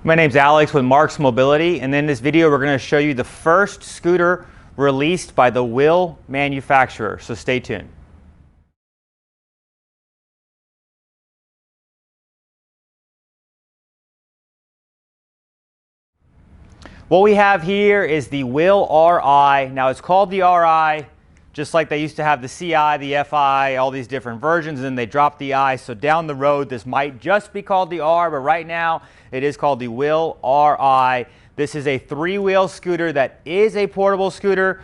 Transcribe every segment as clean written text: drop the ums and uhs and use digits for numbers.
My name's Alex with Marc's Mobility, and in this video we're going to show you the first scooter released by the WHILL manufacturer, so stay tuned. What we have here is the WHILL RI. Now it's called the RI just like they used to have the CI, the FI, all these different versions, and then they dropped the I. So down the road this might just be called the R, but right now it is called the WHILL RI. This is a three-wheel scooter that is a portable scooter.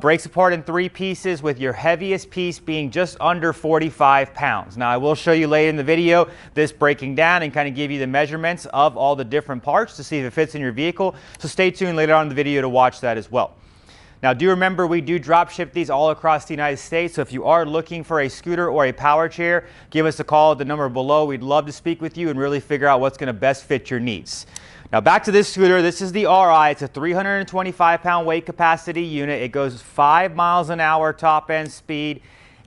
Breaks apart in three pieces, with your heaviest piece being just under 45 pounds. Now I will show you later in the video this breaking down and kind of give you the measurements of all the different parts to see if it fits in your vehicle. So stay tuned later on in the video to watch that as well. Now do remember, we do drop ship these all across the United States, so if you are looking for a scooter or a power chair, give us a call at the number below. We'd love to speak with you and really figure out what's going to best fit your needs. Now back to this scooter. This is the RI. It's a 325-pound weight capacity unit. It goes 5 miles an hour top end speed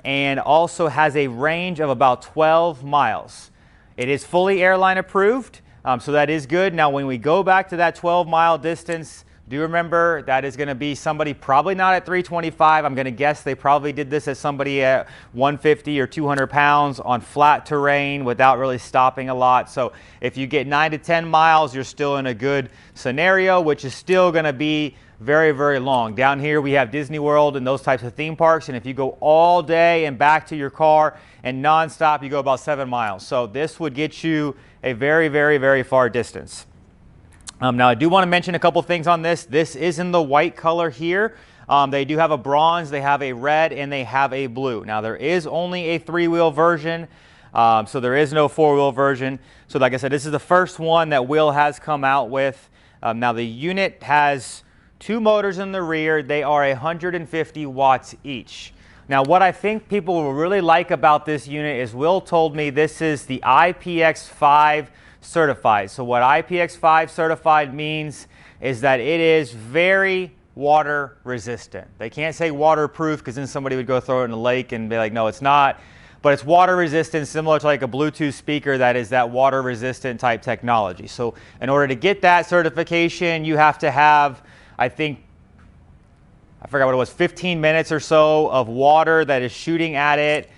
and also has a range of about 12 miles. It is fully airline approved, so that is good. Now when we go back to that 12-mile distance, do remember that is going to be somebody probably not at 325. I'm going to guess they probably did this as somebody at 150 or 200 pounds on flat terrain without really stopping a lot. So if you get 9 to 10 miles, you're still in a good scenario, which is still going to be very, very long. Down here we have Disney World and those types of theme parks, and if you go all day and back to your car and nonstop, you go about 7 miles. So this would get you a very, very, very far distance. Now I do want to mention a couple things on this. This is in the white color here. They do have a bronze, they have a red, and they have a blue. Now there is only a three-wheel version, so there is no four-wheel version. So like I said, this is the first one that WHILL has come out with. Now the unit has 2 motors in the rear. They are 150 watts each. Now what I think people will really like about this unit is WHILL told me this is the IPX5 certified. So what IPX5 certified means is that it is very water resistant. They can't say waterproof because then somebody would go throw it in the lake and be like, no, it's not. But it's water resistant, similar to like a Bluetooth speaker that is that water resistant type technology. So in order to get that certification, you have to have, I forgot what it was, 15 minutes or so of water that is shooting at it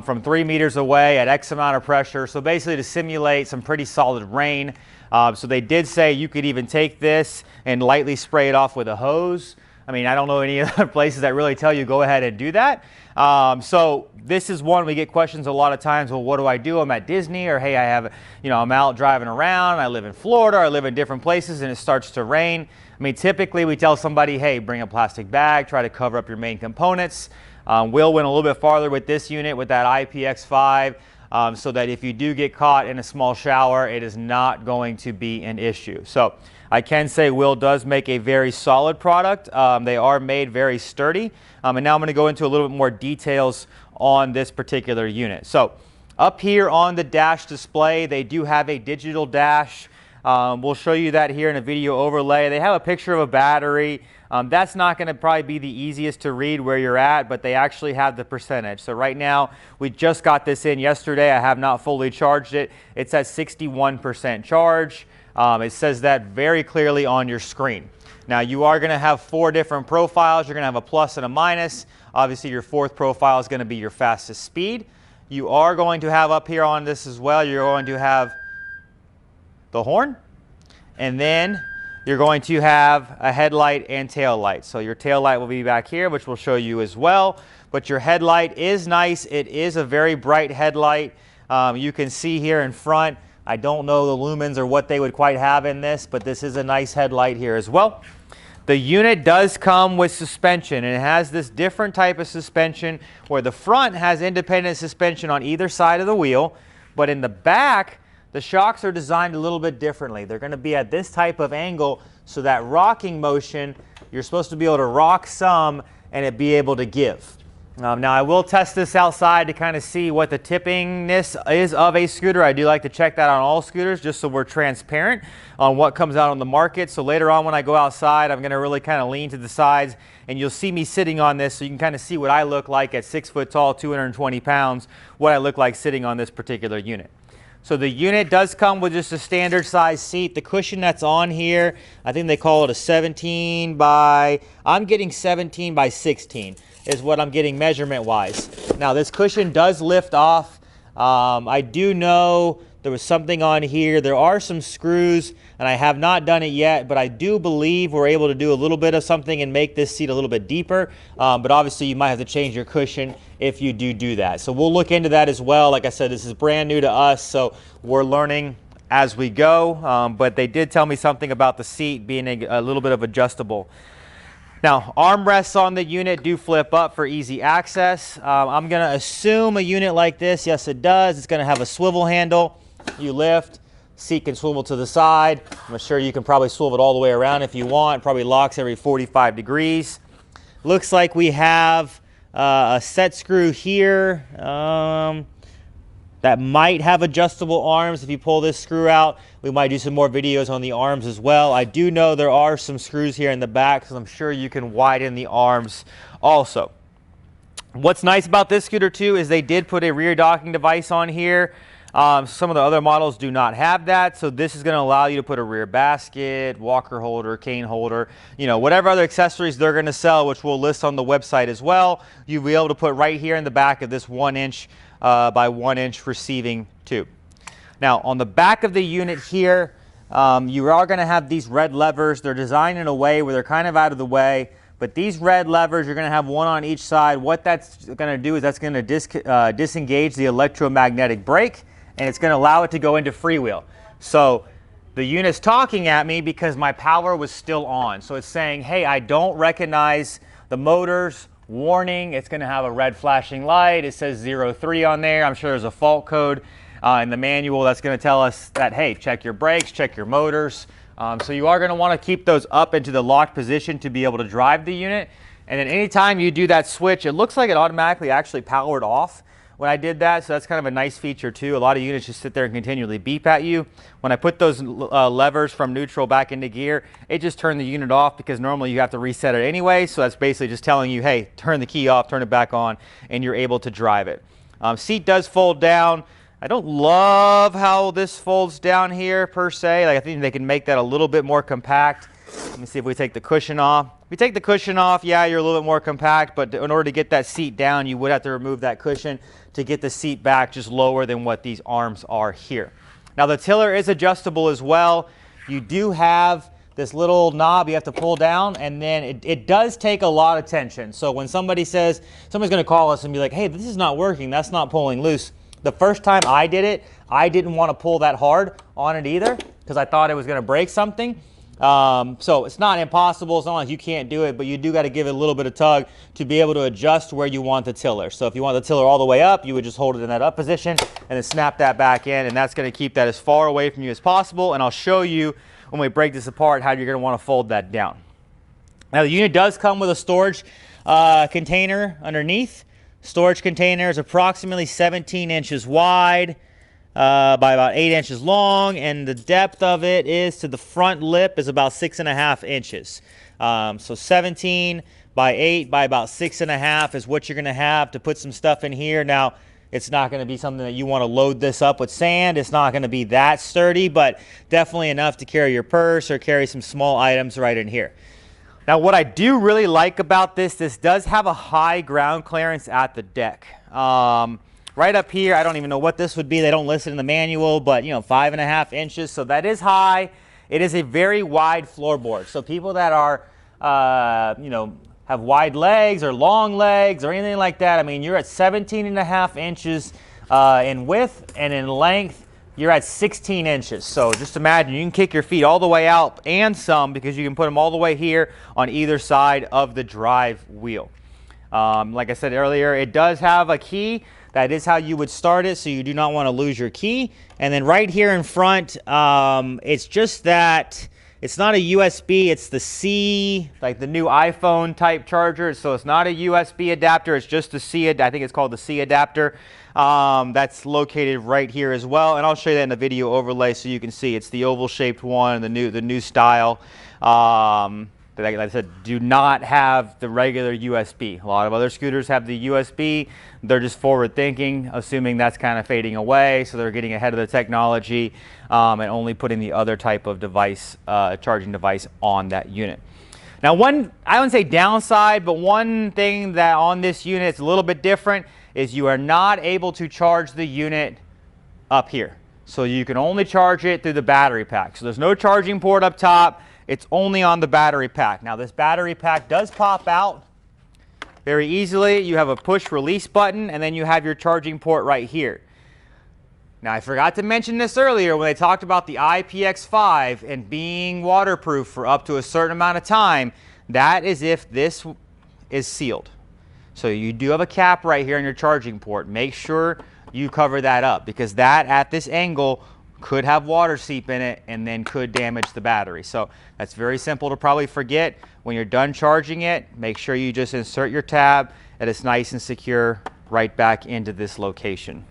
from 3 meters away at X amount of pressure. So basically to simulate some pretty solid rain. So they did say you could even take this and lightly spray it off with a hose. I mean, I don't know any other places that really tell you go ahead and do that. So this is one we get questions a lot of times. Well, what do I do? I'm at Disney, or hey, I have, I'm out driving around. I live in Florida, or I live in different places and it starts to rain. I mean, typically we tell somebody, hey, bring a plastic bag, try to cover up your main components. WHILL went a little bit farther with this unit with that IPX5 so that if you do get caught in a small shower, it is not going to be an issue. So I can say WHILL does make a very solid product. They are made very sturdy. And now I'm going to go into a little bit more details on this particular unit. So up here on the dash display, they do have a digital dash. We'll show you that here in a video overlay. They have a picture of a battery. That's not going to probably be the easiest to read where you're at, but they actually have the percentage. So right now, we just got this in yesterday. I have not fully charged it. It's at 61% charge. It says that very clearly on your screen. Now you are going to have 4 different profiles. You're going to have a plus and a minus. Obviously your 4th profile is going to be your fastest speed. You are going to have up here on this as well, you're going to have the horn, and then you're going to have a headlight and tail light. So your tail light will be back here, which we'll show you as well. But your headlight is nice. It is a very bright headlight. You can see here in front, I don't know the lumens or what they would quite have in this, but this is a nice headlight here as well. The unit does come with suspension, and it has this different type of suspension where the front has independent suspension on either side of the wheel, but in the back, the shocks are designed a little bit differently. They're going to be at this type of angle so that rocking motion, you're supposed to be able to rock some and it be able to give. Now I will test this outside to kind of see what the tippingness is of a scooter. I do like to check that on all scooters just so we're transparent on what comes out on the market. So later on when I go outside, I'm going to really kind of lean to the sides and you'll see me sitting on this so you can kind of see what I look like at 6 foot tall, 220 pounds, what I look like sitting on this particular unit. So the unit does come with just a standard size seat. The cushion that's on here, I think they call it a 17 by, I'm getting 17 by 16 is what I'm getting measurement wise. Now this cushion does lift off. I do know there was something on here. There are some screws, and I have not done it yet, but I do believe we're able to do a little bit of something and make this seat a little bit deeper. But obviously you might have to change your cushion if you do that. So we'll look into that as well. Like I said, this is brand new to us, so we're learning as we go. But they did tell me something about the seat being a little bit of adjustable. Now, armrests on the unit do flip up for easy access. I'm going to assume a unit like this, yes it does, it's going to have a swivel handle. You lift, seat can swivel to the side. I'm sure you can probably swivel it all the way around if you want. Probably locks every 45 degrees. Looks like we have a set screw here that might have adjustable arms. If you pull this screw out, we might do some more videos on the arms as well. I do know there are some screws here in the back, so I'm sure you can widen the arms also. What's nice about this scooter too is they did put a rear docking device on here. Some of the other models do not have that, so this is going to allow you to put a rear basket, walker holder, cane holder, you know, whatever other accessories they're going to sell, which we'll list on the website as well. You'll be able to put right here in the back of this 1-inch by 1-inch receiving tube. Now, on the back of the unit here, you are going to have these red levers. They're designed in a way where they're kind of out of the way. But these red levers, you're going to have one on each side. What that's going to do is that's going to disengage the electromagnetic brake, and it's going to allow it to go into freewheel. So the unit's talking at me because my power was still on. So it's saying, hey, I don't recognize the motors. Warning, it's going to have a red flashing light. It says 03 on there. I'm sure there's a fault code in the manual that's going to tell us that, hey, check your brakes, check your motors. So you are going to want to keep those up into the locked position to be able to drive the unit. And then anytime you do that switch, it looks like it automatically actually powered off when I did that. So that's kind of a nice feature too. A lot of units just sit there and continually beep at you. When I put those levers from neutral back into gear, it just turned the unit off because normally you have to reset it anyway. So that's basically just telling you, hey, turn the key off, turn it back on, and you're able to drive it. Seat does fold down. I don't love how this folds down here per se. Like, I think they can make that a little bit more compact. Let me see if we take the cushion off. If you take the cushion off, yeah, you're a little bit more compact, but in order to get that seat down, you would have to remove that cushion to get the seat back just lower than what these arms are here. Now the tiller is adjustable as well. You do have this little knob you have to pull down, and then it does take a lot of tension. So when somebody says, somebody's going to call us and be like, hey, this is not working, that's not pulling loose. The first time I did it, I didn't want to pull that hard on it either because I thought it was going to break something. So it's not impossible. It's not like you can't do it, but you do got to give it a little bit of tug to be able to adjust where you want the tiller. So if you want the tiller all the way up, you would just hold it in that up position and then snap that back in, and that's going to keep that as far away from you as possible. And I'll show you when we break this apart how you're going to want to fold that down. Now the unit does come with a storage container underneath. Storage container is approximately 17 inches wide by about 8 inches long, and the depth of it is to the front lip is about 6.5 inches. So 17 by 8 by about 6.5 is what you're going to have to put some stuff in here. Now, it's not going to be something that you want to load this up with sand. It's not going to be that sturdy, but definitely enough to carry your purse or carry some small items right in here. Now, what I do really like about this does have a high ground clearance at the deck. Right up here, I don't even know what this would be. They don't list it in the manual, but 5.5 inches. So that is high. It is a very wide floorboard. So people that are, have wide legs or long legs or anything like that, I mean, you're at 17.5 inches in width, and in length, you're at 16 inches. So just imagine you can kick your feet all the way out and some, because you can put them all the way here on either side of the drive wheel. Like I said earlier, it does have a key. That is how you would start it, so you do not want to lose your key. And then right here in front, it's just that it's not a USB, it's the C, like the new iPhone type charger. So it's not a USB adapter, it's just the C, I think it's called the C adapter. That's located right here as well, and I'll show you that in the video overlay so you can see it's the oval shaped one, the new style. that, like I said, do not have the regular USB. A lot of other scooters have the USB. They're just forward thinking, assuming that's kind of fading away. So they're getting ahead of the technology and only putting the other type of device, charging device on that unit. Now, I wouldn't say downside, but one thing that on this unit is a little bit different is you are not able to charge the unit up here. So you can only charge it through the battery pack. So there's no charging port up top. It's only on the battery pack. Now this battery pack does pop out very easily. You have a push release button, and then you have your charging port right here. Now I forgot to mention this earlier when they talked about the IPX5 and being waterproof for up to a certain amount of time. That is if this is sealed. So you do have a cap right here on your charging port. Make sure you cover that up, because that at this angle could have water seep in it and then could damage the battery. So that's very simple to probably forget. When you're done charging it, make sure you just insert your tab and it's nice and secure right back into this location.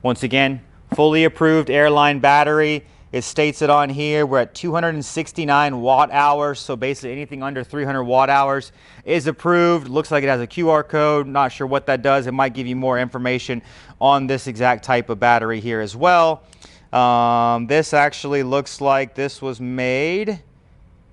Once again, fully approved airline battery. It states it on here. We're at 269 watt hours. So basically anything under 300 watt hours is approved. Looks like it has a QR code. Not sure what that does. It might give you more information on this exact type of battery here as well. This actually looks like this was made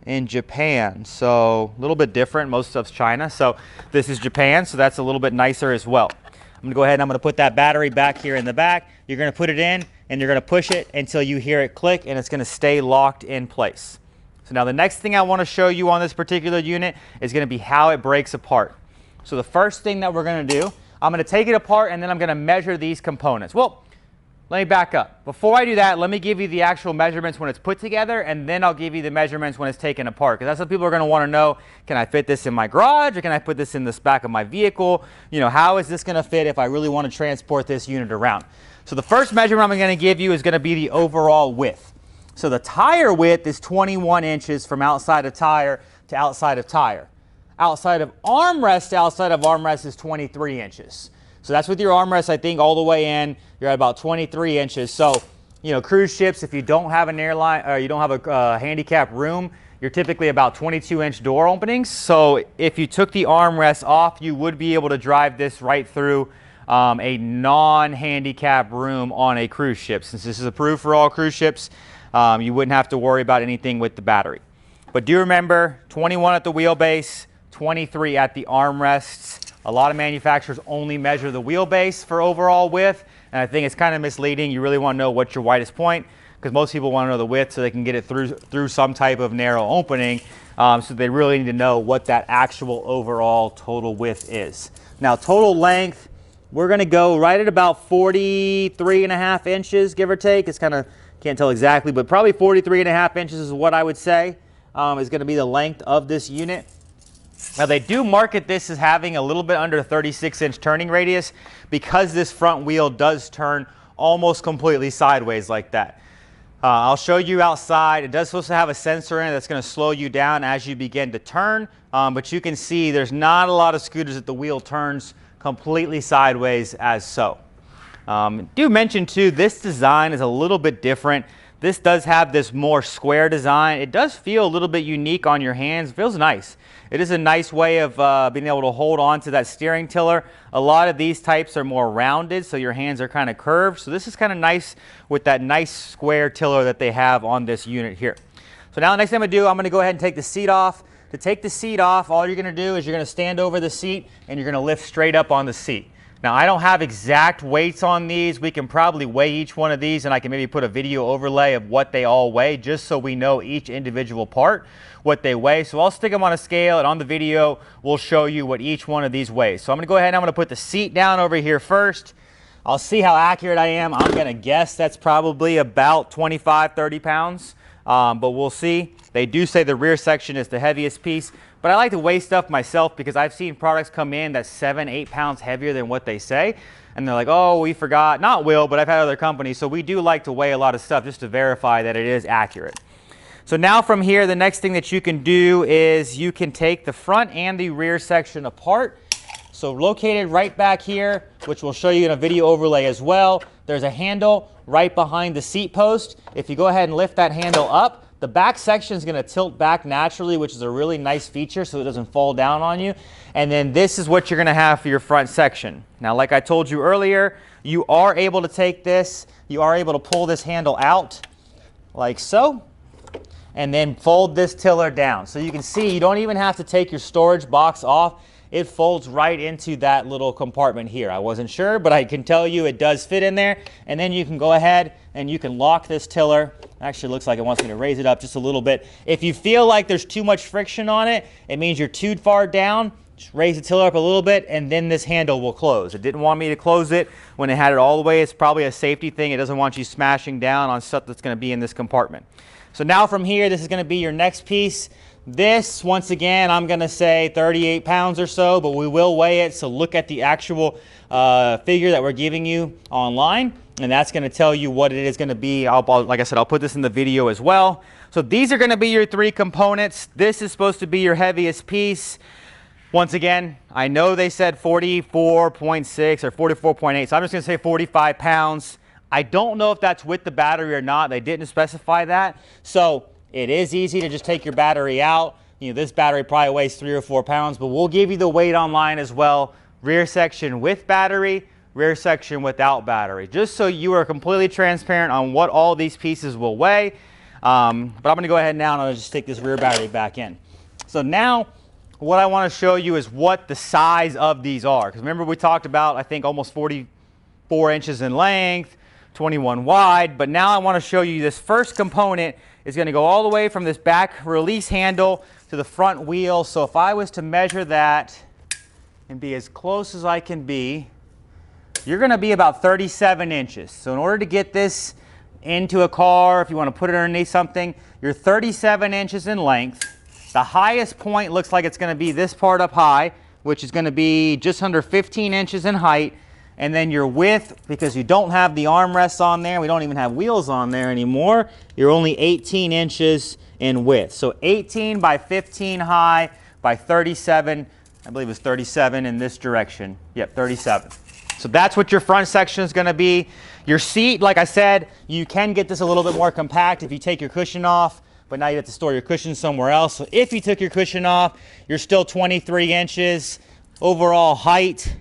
in Japan, so a little bit different. Most stuff's China, so this is Japan, so that's a little bit nicer as well. I'm gonna go ahead and I'm gonna put that battery back here in the back. You're gonna put it in and you're gonna push it until you hear it click, and it's gonna stay locked in place. So now the next thing I want to show you on this particular unit is gonna be how it breaks apart. So the first thing that we're gonna do, I'm gonna take it apart and then I'm gonna measure these components. Well, let me back up. Before I do that, let me give you the actual measurements when it's put together, and then I'll give you the measurements when it's taken apart, because that's what people are going to want to know. Can I fit this in my garage, or can I put this in the back of my vehicle? You know, how is this going to fit if I really want to transport this unit around? So the first measurement I'm going to give you is going to be the overall width. So the tire width is 21 inches from outside of tire to outside of tire. Outside of armrest is 23 inches. So that's with your armrest, I think, all the way in. You're at about 23 inches. So, you know, cruise ships, if you don't have an airline or you don't have a handicap room, you're typically about 22-inch door openings. So if you took the armrest off, you would be able to drive this right through a non-handicap room on a cruise ship. Since this is approved for all cruise ships, you wouldn't have to worry about anything with the battery. But do remember, 21 at the wheelbase, 23 at the armrests. A lot of manufacturers only measure the wheelbase for overall width, and I think it's kind of misleading. You really want to know what's your widest point, because most people want to know the width so they can get it through some type of narrow opening. So they really need to know what that actual overall total width is. Now, total length, we're going to go right at about 43.5 inches, give or take. It's kind of, can't tell exactly, but probably 43.5 inches is what I would say is going to be the length of this unit. Now they do market this as having a little bit under 36-inch turning radius, because this front wheel does turn almost completely sideways like that. I'll show you outside. It does supposed to have a sensor in it that's going to slow you down as you begin to turn, but you can see there's not a lot of scooters that the wheel turns completely sideways as so. Do mention too, this design is a little bit different. This does have this more square design. It does feel a little bit unique on your hands. It feels nice. It is a nice way of being able to hold on to that steering tiller. A lot of these types are more rounded, so your hands are kind of curved. So this is kind of nice with that nice square tiller that they have on this unit here. So now the next thing I'm going to go ahead and take the seat off. To take the seat off, all you're going to do is you're going to stand over the seat and you're going to lift straight up on the seat. Now, I don't have exact weights on these. We can probably weigh each one of these, and I can maybe put a video overlay of what they all weigh, just so we know each individual part, what they weigh. So I'll stick them on a scale, and on the video, we'll show you what each one of these weighs. So I'm going to go ahead and I'm going to put the seat down over here first. I'll see how accurate I am. I'm going to guess that's probably about 25, 30 pounds, but we'll see. They do say the rear section is the heaviest piece. But I like to weigh stuff myself, because I've seen products come in that's 7, 8 pounds heavier than what they say. And they're like, oh, we forgot. Not WHILL, but I've had other companies. So we do like to weigh a lot of stuff just to verify that it is accurate. So now from here, the next thing that you can do is you can take the front and the rear section apart. So located right back here, which we'll show you in a video overlay as well, there's a handle right behind the seat post. If you go ahead and lift that handle up, The back section is going to tilt back naturally, which is a really nice feature so it doesn't fall down on you. And then this is what you're going to have for your front section. Now, like I told you earlier, you are able to take this, you are able to pull this handle out like so, and then fold this tiller down. So you can see you don't even have to take your storage box off. It folds right into that little compartment here. I wasn't sure, but I can tell you it does fit in there. And then you can go ahead and you can lock this tiller. Actually, looks like it wants me to raise it up just a little bit. If you feel like there's too much friction on it, it means you're too far down. Just raise the tiller up a little bit, and then this handle will close. It didn't want me to close it when it had it all the way. It's probably a safety thing. It doesn't want you smashing down on stuff that's going to be in this compartment. So now from here, this is going to be your next piece. This, once again, I'm going to say 38 pounds or so, but we will weigh it. So look at the actual figure that we're giving you online, and that's going to tell you what it is going to be. Like I said, I'll put this in the video as well. So these are going to be your three components. This is supposed to be your heaviest piece. Once again, I know they said 44.6 or 44.8, so I'm just going to say 45 pounds. I don't know if that's with the battery or not. They didn't specify that. So it is easy to just take your battery out. You know, this battery probably weighs 3 or 4 pounds, but we'll give you the weight online as well. Rear section with battery, rear section without battery, just so you are completely transparent on what all these pieces will weigh. But I'm going to go ahead now and I'll just stick this rear battery back in. So now what I want to show you is what the size of these are. Because remember we talked about, I think, almost 44 inches in length, 21 wide. But now I want to show you this first component is going to go all the way from this back release handle to the front wheel. So if I was to measure that and be as close as I can be, you're going to be about 37 inches. So in order to get this into a car, if you want to put it underneath something, you're 37 inches in length. The highest point looks like it's going to be this part up high, which is going to be just under 15 inches in height. And then your width, because you don't have the armrests on there, we don't even have wheels on there anymore, you're only 18 inches in width. So 18 by 15 high by 37, I believe it's 37 in this direction. Yep, 37. So that's what your front section is going to be. Your seat, like I said, you can get this a little bit more compact if you take your cushion off, but now you have to store your cushion somewhere else. So if you took your cushion off, you're still 23 inches. Overall height,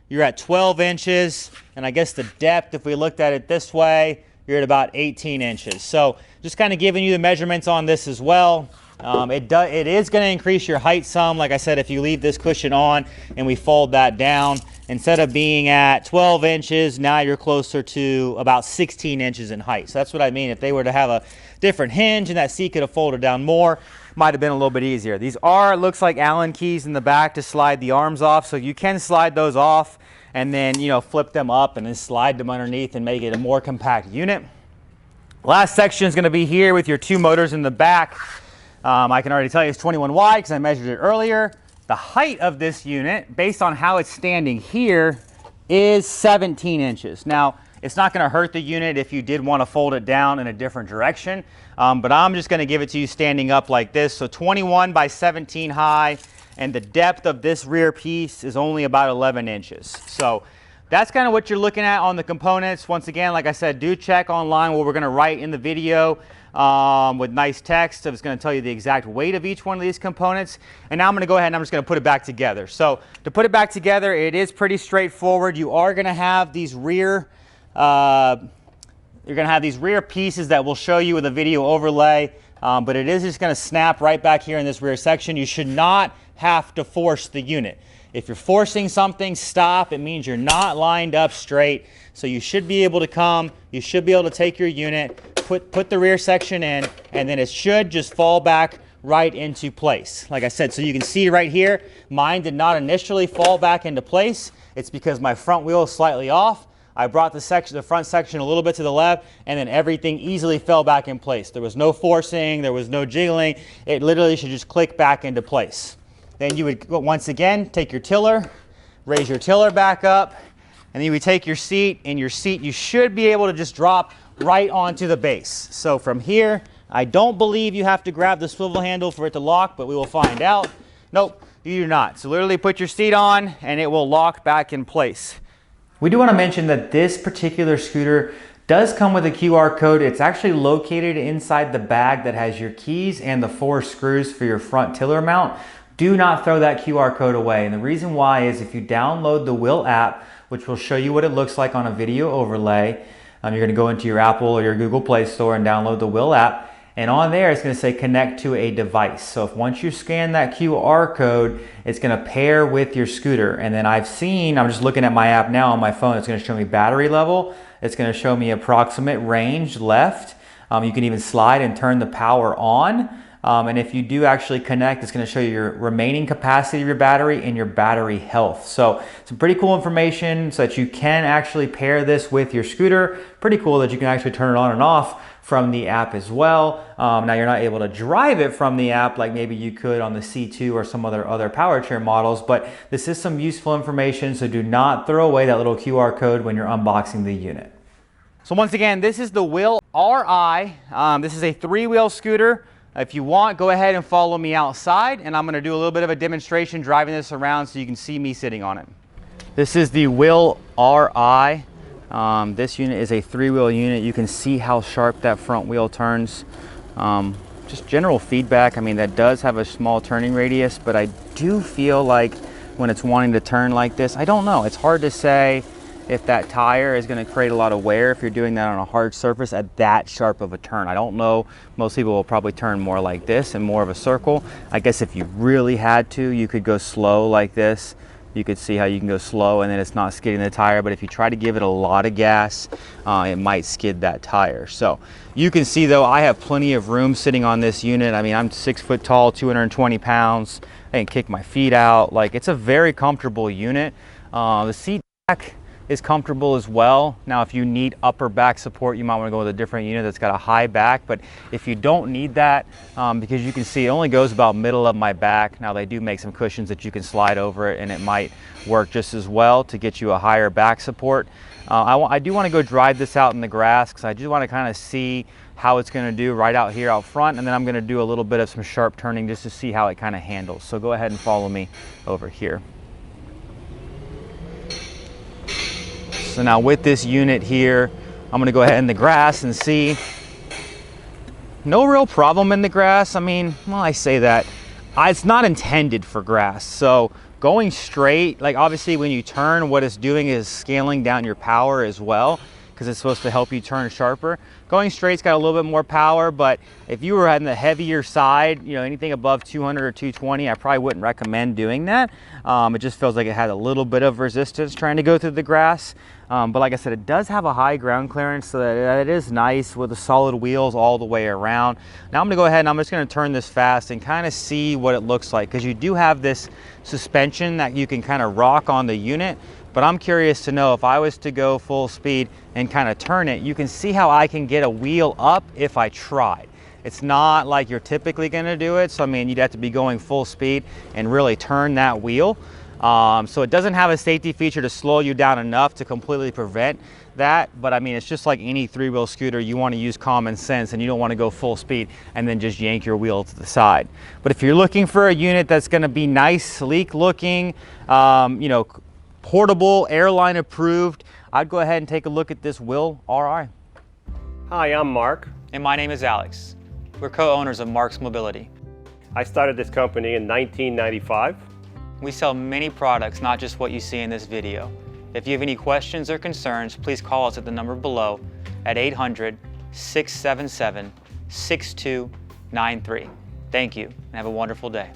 you're at 12 inches, and I guess the depth, if we looked at it this way, you're at about 18 inches. So just kind of giving you the measurements on this as well. It is going to increase your height some. Like I said, if you leave this cushion on and we fold that down, instead of being at 12 inches, now you're closer to about 16 inches in height. So that's what I mean. If they were to have a different hinge and that seat could have folded down more, might have been a little bit easier. These are, it looks like, Allen keys in the back to slide the arms off, so you can slide those off and then, you know, flip them up and then slide them underneath and make it a more compact unit. Last section is going to be here with your two motors in the back. I can already tell you it's 21 wide because I measured it earlier. The height of this unit, based on how it's standing here, is 17 inches. Now, it's not going to hurt the unit if you did want to fold it down in a different direction, but I'm just going to give it to you standing up like this. So 21 by 17 high, and the depth of this rear piece is only about 11 inches. So that's kind of what you're looking at on the components. Once again, like I said, do check online what we're going to write in the video with nice text. So it's going to tell you the exact weight of each one of these components. And now I'm going to go ahead and I'm just going to put it back together. So to put it back together, it is pretty straightforward. You are going to have these rear pieces that we'll show you with a video overlay, but it is just going to snap right back here in this rear section. You should not have to force the unit. If you're forcing something, stop. It means you're not lined up straight. So you should be able to come, you should be able to take your unit, put the rear section in, and then it should just fall back right into place. Like I said, so you can see right here, mine did not initially fall back into place. It's because my front wheel is slightly off. I brought the front section a little bit to the left, and then everything easily fell back in place. There was no forcing, there was no jiggling. It literally should just click back into place. Then you would, once again, take your tiller, raise your tiller back up, and then you would take your seat, and your seat you should be able to just drop right onto the base. So from here, I don't believe you have to grab the swivel handle for it to lock, but we will find out. Nope, you do not. So literally put your seat on, and it will lock back in place. We do want to mention that this particular scooter Does come with a QR code. It's actually located inside the bag that has your keys and the 4 screws for your front tiller mount. Do not throw that QR code away. And the reason why is if you download the WHILL app, which will show you what it looks like on a video overlay, you're going to go into your Apple or your Google Play Store and download the WHILL app. And on there, it's going to say connect to a device. So if once you scan that QR code, it's going to pair with your scooter. And then I'm just looking at my app now on my phone. It's going to show me battery level. It's going to show me approximate range left. You can even slide and turn the power on. And if you do actually connect, it's going to show you your remaining capacity of your battery and your battery health. So some pretty cool information so that you can actually pair this with your scooter. Pretty cool that you can actually turn it on and off from the app as well. Now you're not able to drive it from the app like maybe you could on the C2 or some other power chair models, but this is some useful information, so do not throw away that little QR code when you're unboxing the unit. So once again, this is the WHILL RI. This is a 3-wheel scooter. If you want, go ahead and follow me outside, and I'm going to do a little bit of a demonstration driving this around so you can see me sitting on it. This is the WHILL RI. This unit is a 3-wheel unit. You can see how sharp that front wheel turns. Just general feedback, I mean, that does have a small turning radius, but I do feel like when it's wanting to turn like this, I don't know, it's hard to say if that tire is going to create a lot of wear if you're doing that on a hard surface at that sharp of a turn. I don't know. Most people will probably turn more like this and more of a circle. I guess if you really had to, you could go slow like this. You could see how you can go slow and then it's not skidding the tire, but if you try to give it a lot of gas, it might skid that tire. So you can see though, I have plenty of room sitting on this unit. I mean, I'm 6 foot tall, 220 pounds. I can kick my feet out. Like, it's a very comfortable unit. The seat back is comfortable as well. Now, if you need upper back support, you might want to go with a different unit that's got a high back, but if you don't need that, because you can see it only goes about middle of my back. Now, they do make some cushions that you can slide over it and it might work just as well to get you a higher back support. I do want to go drive this out in the grass because I just want to kind of see how it's going to do right out here out front, and then I'm going to do a little bit of some sharp turning just to see how it kind of handles. So go ahead and follow me over here. So now with this unit here, I'm gonna go ahead in the grass and see. No real problem in the grass. I mean, well, I say that. It's not intended for grass. So going straight, like obviously when you turn, what it's doing is scaling down your power as well, because it's supposed to help you turn sharper. Going straight's got a little bit more power, but if you were on the heavier side, you know, anything above 200 or 220, I probably wouldn't recommend doing that. It just feels like it had a little bit of resistance trying to go through the grass. But like I said, it does have a high ground clearance, so that it is nice with the solid wheels all the way around. Now I'm gonna go ahead and I'm just gonna turn this fast and kind of see what it looks like, because you do have this suspension that you can kind of rock on the unit. But I'm curious to know if I was to go full speed and kind of turn it, you can see how I can get a wheel up if I tried. It's not like you're typically gonna do it. So I mean, you'd have to be going full speed and really turn that wheel. So it doesn't have a safety feature to slow you down enough to completely prevent that. But I mean, it's just like any 3-wheel scooter, you want to use common sense and you don't want to go full speed and then just yank your wheel to the side. But if you're looking for a unit that's going to be nice, sleek looking, you know, portable, airline approved, I'd go ahead and take a look at this WHILL RI. Hi, I'm Mark. And my name is Alex. We're co-owners of Marc's Mobility. I started this company in 1995. We sell many products, not just what you see in this video. If you have any questions or concerns, please call us at the number below at 800-677-6293. Thank you, and have a wonderful day.